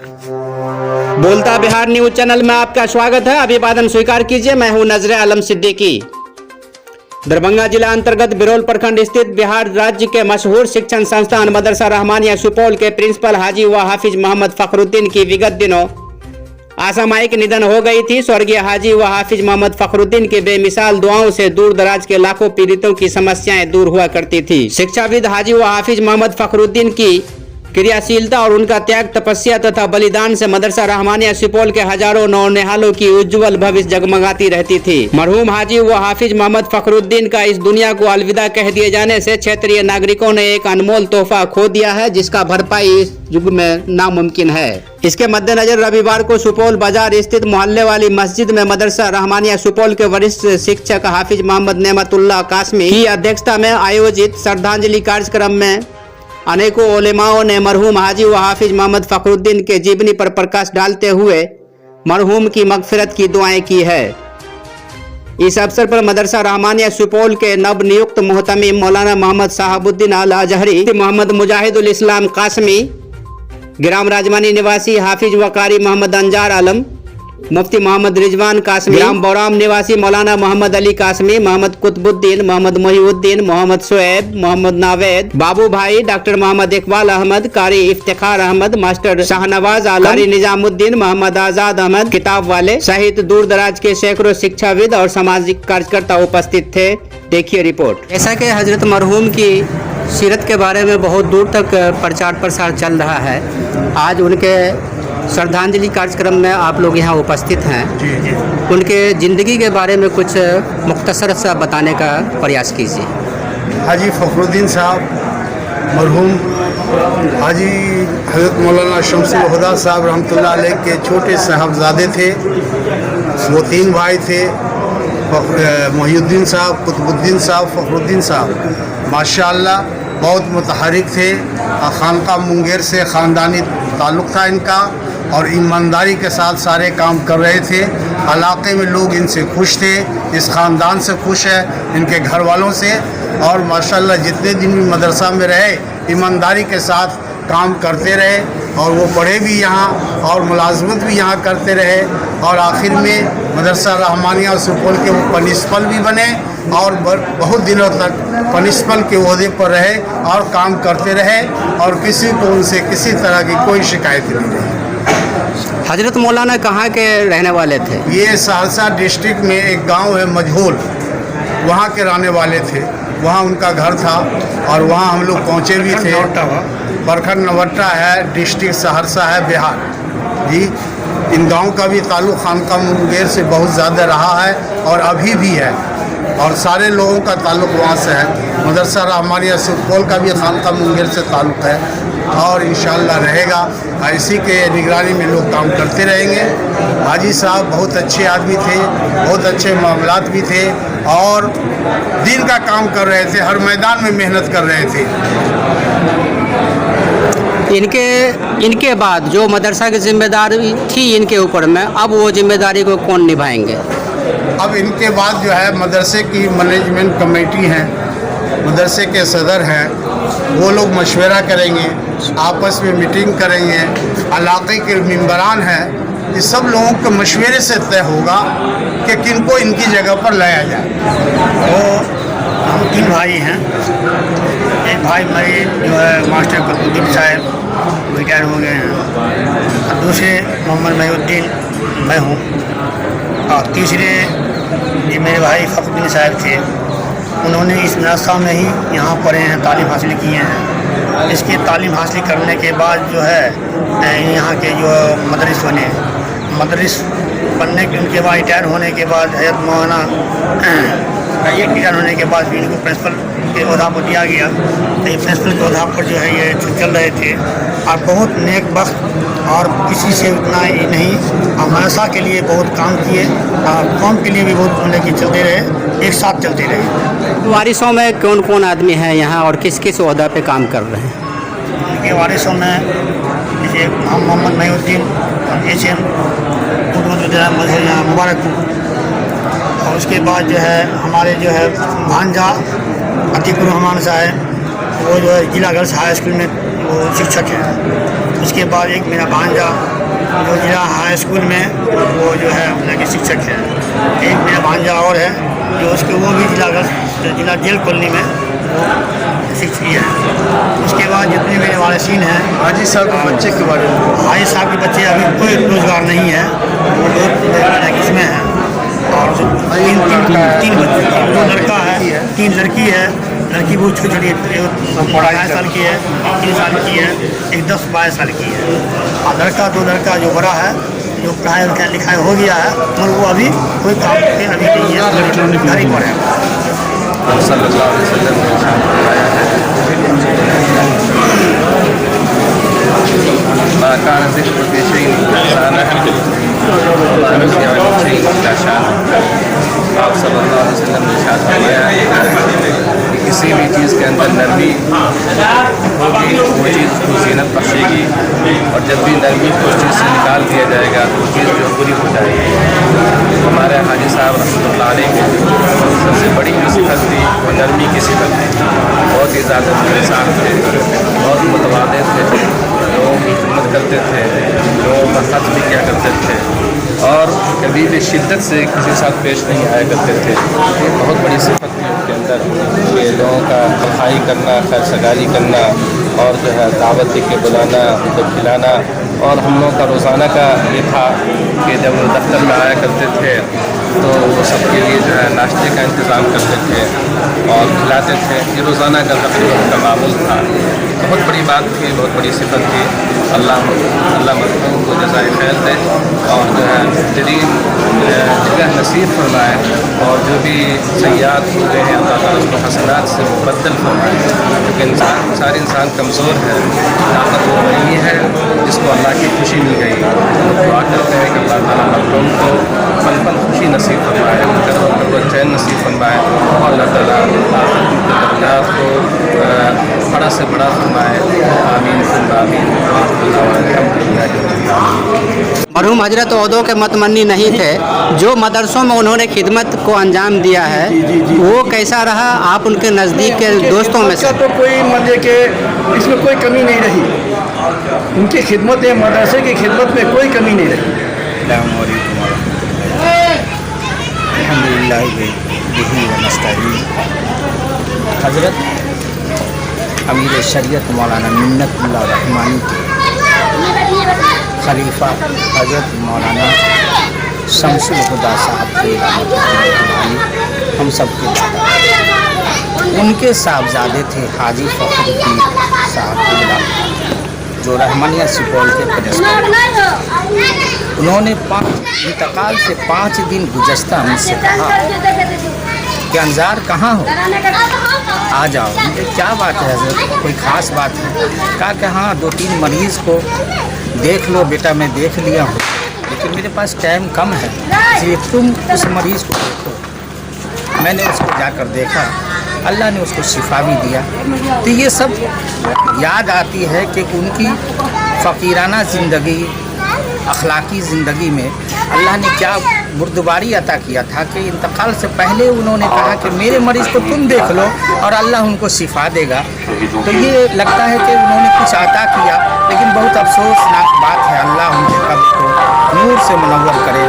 बोलता Bihar news channel में आपका स्वागत है। अभिवादन स्वीकार कीजिए। मैं हूं नजरे आलम सिद्दीकी। दरभंगा जिला अंतर्गत बिरौल प्रखंड स्थित बिहार राज्य के मशहूर शिक्षण संस्थान मदरसा रहमानिया सुपौल के प्रिंसिपल हाजी व हाफिज मोहम्मद फखरुद्दीन की विगत दिनों असामयिक निधन हो गई थी। स्वर्गीय हाजी व हाफिज मोहम्मद फखरुद्दीन के बेमिसाल दुआओं से दूर दराज के लाखों पीड़ितों की समस्याएं दूर हुआ करती थी। शिक्षाविद हाजी व हाफिज मोहम्मद फखरुद्दीन की क्रियाशीलता और उनका त्याग, तपस्या तथा बलिदान से मदरसा रहमानिया सुपौल के हजारों नौनिहालों की उज्जवल भविष्य जगमगाती रहती थी। मरहूम हाजी व हाफिज मोहम्मद फखरुद्दीन का इस दुनिया को अलविदा कह दिए जाने से क्षेत्रीय नागरिकों ने एक अनमोल तोहफा खो दिया है, जिसका भरपाई इस युग में नामुमकिन है। इसके मद्देनजर रविवार को सुपौल बाजार स्थित मोहल्ले वाली मस्जिद में मदरसा रहमानिया सुपौल के वरिष्ठ शिक्षक हाफिज मोहम्मद नेमतुल्लाह कासमी की अध्यक्षता में आयोजित श्रद्धांजलि कार्यक्रम में अनेकों उलेमाओं ने मरहूम हाजी व हाफिज मोहम्मद फखरुद्दीन के जीवनी पर प्रकाश डालते हुए मरहूम की मगफिरत की दुआएं की है। इस अवसर पर मदरसा रहमानिया सुपौल के नवनियुक्त मोहतमीम मौलाना मोहम्मद साहबुद्दीन अल अजहरी, मोहम्मद मुजाहिदुल इस्लाम कासमी, ग्राम राजमानी निवासी हाफिज वकारी मोहम्मद अंजार आलम, मुफ्ती मोहम्मद रिजवान कासमी, ग्राम बौराम निवासी मौलाना मोहम्मद अली कासमी, मोहम्मद कुतुबुद्दीन, मोहम्मद मोहिउद्दीन, मोहम्मद शोएब, मोहम्मद नावेद, बाबू भाई, डॉक्टर मोहम्मद इकबाल अहमद, कारी इफ्तिखार अहमद, मास्टर शाहनवाज आलम, कारी निजामुद्दीन, मोहम्मद आजाद अहमद किताब वाले सहित दूर दराज के सैकड़ों शिक्षाविद और सामाजिक कार्यकर्ता उपस्थित थे। देखिए रिपोर्ट। ऐसा कि हजरत मरहूम की सीरत के बारे में बहुत दूर तक प्रचार प्रसार चल रहा है। आज उनके श्रद्धांजलि कार्यक्रम में आप लोग यहाँ उपस्थित हैं। जी। उनके ज़िंदगी के बारे में कुछ मुख्तसर सा बताने का प्रयास कीजिए। हाजी फखरुद्दीन साहब मरहूम हाजी हज़रत मौलाना शमसुल हुदा साहब रहमतुल्लाह अलैह के छोटे साहबजादे थे। वो 3 भाई थे, मोहिउद्दीन साहब, कुतुबुद्दीन साहब, फखरुद्दीन साहब। माशाअल्लाह बहुत मुतहरिक थे। खानका मुंगेर से ख़ानदानी ताल्लुक़ था इनका और ईमानदारी के साथ सारे काम कर रहे थे। इलाके में लोग इनसे खुश थे, इस ख़ानदान से खुश है, इनके घर वालों से। और माशाअल्लाह जितने दिन भी मदरसा में रहे ईमानदारी के साथ काम करते रहे और वो पढ़े भी यहाँ और मुलाजमत भी यहाँ करते रहे। और आखिर में मदरसा रहमानिया सुपौल के वो प्रिंसिपल भी बने और बहुत दिनों तक प्रिंसिपल के ओहदे पर रहे और काम करते रहे और किसी को उनसे किसी तरह की कोई शिकायत नहीं रही। हजरत मौलाना कहाँ के रहने वाले थे? ये सहरसा डिस्ट्रिक्ट में एक गांव है मजहूल, वहाँ के रहने वाले थे। वहाँ उनका घर था और वहाँ हम लोग पहुँचे भी थे। प्रखंड नवट्टा है, डिस्ट्रिक्ट सहरसा है, बिहार। जी, इन गांव का भी ताल्लुक़ खानका मुंगेर से बहुत ज़्यादा रहा है और अभी भी है और सारे लोगों का ताल्लुक़ वहाँ से है। मदरसा रहमानिया सुपौल का भी खानका मुंगेर से ताल्लुक़ है और इंशाअल्लाह रहेगा। इसी के निगरानी में लोग काम करते रहेंगे। हाजी साहब बहुत अच्छे आदमी थे, बहुत अच्छे मामलात भी थे और दिन का काम कर रहे थे, हर मैदान में मेहनत कर रहे थे। इनके बाद जो मदरसा की जिम्मेदारी थी इनके ऊपर में, अब वो जिम्मेदारी को कौन निभाएंगे? अब इनके बाद जो है मदरसे की मैनेजमेंट कमेटी है, मदरसे के सदर हैं, वो लोग मशवरा करेंगे, आपस में मीटिंग करेंगे। इलाके के मेंबरान हैं, इस सब लोगों के मशवरे से तय होगा कि किनको इनकी जगह पर लाया जाए। तो हम 3 भाई हैं। एक भाई मेरे जो है मास्टर कुतुबुद्दीन साहब रिटायर हो गए हैं और दूसरे मोहम्मद मोहिउद्दीन मैं हूँ और तीसरे ये मेरे भाई फखरुद्दीन साहब थे। उन्होंने इस मदरसा में ही यहाँ पढ़े हैं, तालीम हासिल किए हैं। इसकी तालीम हासिल करने के बाद जो है यहाँ के जो मदरस बने, मदरस बनने के उनके बाद रिटायर होने के बाद हज़रत मौलाना रिटायर होने के बाद भी इनको प्रिंसिपल के ओहदा पर दिया गया। तो ये प्रिंसिपल के ओहदा पर जो है ये चल रहे थे और बहुत नेक बख्त और किसी से उतना ही नहीं, और मदरसा के लिए बहुत काम किए और कौम के लिए भी बहुत मतलब कि चलते रहे, एक साथ चलते रहे। वारिसों में कौन कौन आदमी हैं यहाँ और किस किस ओहदा पे काम कर रहे हैं? उनके वारिसों में जैसे मोहम्मद मोहिउद्दीन एच.एम. मुबारकपुर, और उसके बाद जो है हमारे जो है भांजा अतीकुर रहमान साहब, वो जो है जिला गर्ल्स हाई स्कूल में वो शिक्षक हैं। اس کے بعد ایک میرا بھانجا جو ضلع ہائی اسکول میں وہ جو ہے ان کے شکشک ہے. ایک میرا بھانجا اور ہے جو اس کے وہ بھی ضلع جیل کالونی میں وہ شکشک ہے. اس کے بعد جتنے میرے وارثین ہیں حاجی صاحب کے بچے کے بارے میں حاجی صاحب کے بچے ابھی کوئی روزگار نہیں ہے, وہ لوگ کس میں ہیں. اور تین بچے, 2 لڑکا ہے 3 لڑکی ہے. لڑکی بہت چھوٹی چھوٹی ہے, 18 سال کی ہے, 3 سال کی ہے, ایک 10-12 سال کی ہے. اور لڑکا 2 لڑکا جو بڑا ہے جو پڑھائی لکھائی ہو گیا ہے مگر وہ ابھی کوئی کام پہ ابھی نہیں ہے, گھر ہی پر ہے. صلی اللہ علیہ وسلم نے ارشاد فرمایا ہے ما كان ذكر في شيء كان وما نسي عن شيء كشان. آپ صلی اللہ علیہ وسلم نے ارشاد فرمایا ہے کہ کسی بھی چیز کے اندر نرمی ہوگی وہ چیز اس کو زینت بخشے گی, اور جب بھی نرمی کو اس چیز سے نکال دیا جائے گا تو چیز جو بری ہو جائے گی. ہمارے حاجی صاحب رحمۃ اللہ علیہ کی سب سے بڑی جو صفت تھی وہ نرمی کی صفت تھی. بہت ہی زیادہ انسان تھے, بہت متواضع تھے, لوگوں کی خدمت کرتے تھے, لوگوں کا خرچ بھی کیا کرتے تھے, اور کبھی بھی شدت سے کسی ساتھ پیش نہیں آیا کرتے تھے. یہ بہت بڑی صفت تھی ان کے اندر کہ لوگوں کا خیر کرنا, خیر سگالی کرنا, اور جو ہے دعوت دے کے بلانا, ان کو کھلانا. اور ہم لوگوں کا روزانہ کا یہ تھا کہ جب وہ دفتر میں آیا کرتے تھے تو وہ سب کے لیے جو ہے ناشتے کا انتظام کرتے تھے اور کھلاتے تھے. یہ روزانہ کا تقریباً کا معمول تھا. بہت بڑی بات تھی, بہت بڑی صفت تھی. اللہ مرحوم کو جزائے خیر دے اور جو ہے بہترین جگہ نصیب فرمائے, اور جو بھی سیاحت ہوئے ہیں اللہ تعالیٰ اس کو حسنات سے مبدل فرمائے. کیونکہ سارے انسان کمزور ہے, طاقت وہ نہیں ہے جس کو اللہ کی خوشی مل گئی. دعا کرتے ہیں کہ اللہ تعالیٰ مرحوم کو پل پل خوشی نصیب فرمائے, کر چین نصیب فرمائے, اور اللہ تعالیٰ درجات کو بڑا سے بڑا فرمائے. آمین ثم آمین. مرحوم حضرت عہدوں کے متمنی نہیں تھے, جو مدرسوں میں انہوں نے خدمت کو انجام دیا ہے وہ کیسا رہا آپ ان کے نزدیک کے دوستوں میں سے؟ تو کوئی مطلب کہ اس میں کوئی کمی نہیں رہی, ان کی خدمت مدرسے کی خدمت میں کوئی کمی نہیں رہی. السلام علیکم ورحمۃ اللہ. الحمد للہ بہ ونستعین. حضرت امیر شریعت مولانا منت اللہ رحمانی کے خلیفہ حضرت مولانا شمس الہدیٰ صاحب کے ہم سب کے دادا, ان کے صاحبزادے تھے حاجی فخر الدین صاحب کے, جو رحمانیہ سپول کے پرسپر. انہوں نے انتقال سے 5 دن گزشتہ ہم سے کہا کہ انظار کہاں ہو, آ جاؤ. کیا بات ہے حضرت, کوئی خاص بات ہے؟ کہا کہ ہاں 2-3 مریض کو دیکھ لو بیٹا, میں دیکھ لیا ہوں لیکن میرے پاس ٹائم کم ہے, اس لیے تم اس مریض کو دیکھو. میں نے اس کو جا کر دیکھا, اللہ نے اس کو شفا بھی دیا. تو یہ سب یاد آتی ہے کہ ان کی فقیرانہ زندگی, اخلاقی زندگی میں اللہ نے کیا بردباری عطا کیا تھا کہ انتقال سے پہلے انہوں نے کہا کہ میرے مریض کو تم دیکھ لو اور اللہ ان کو شفا دے گا. تو یہ لگتا ہے کہ انہوں نے کچھ عطا کیا, لیکن بہت افسوسناک بات ہے. اللہ ان کے قبر کو نور سے منور کرے.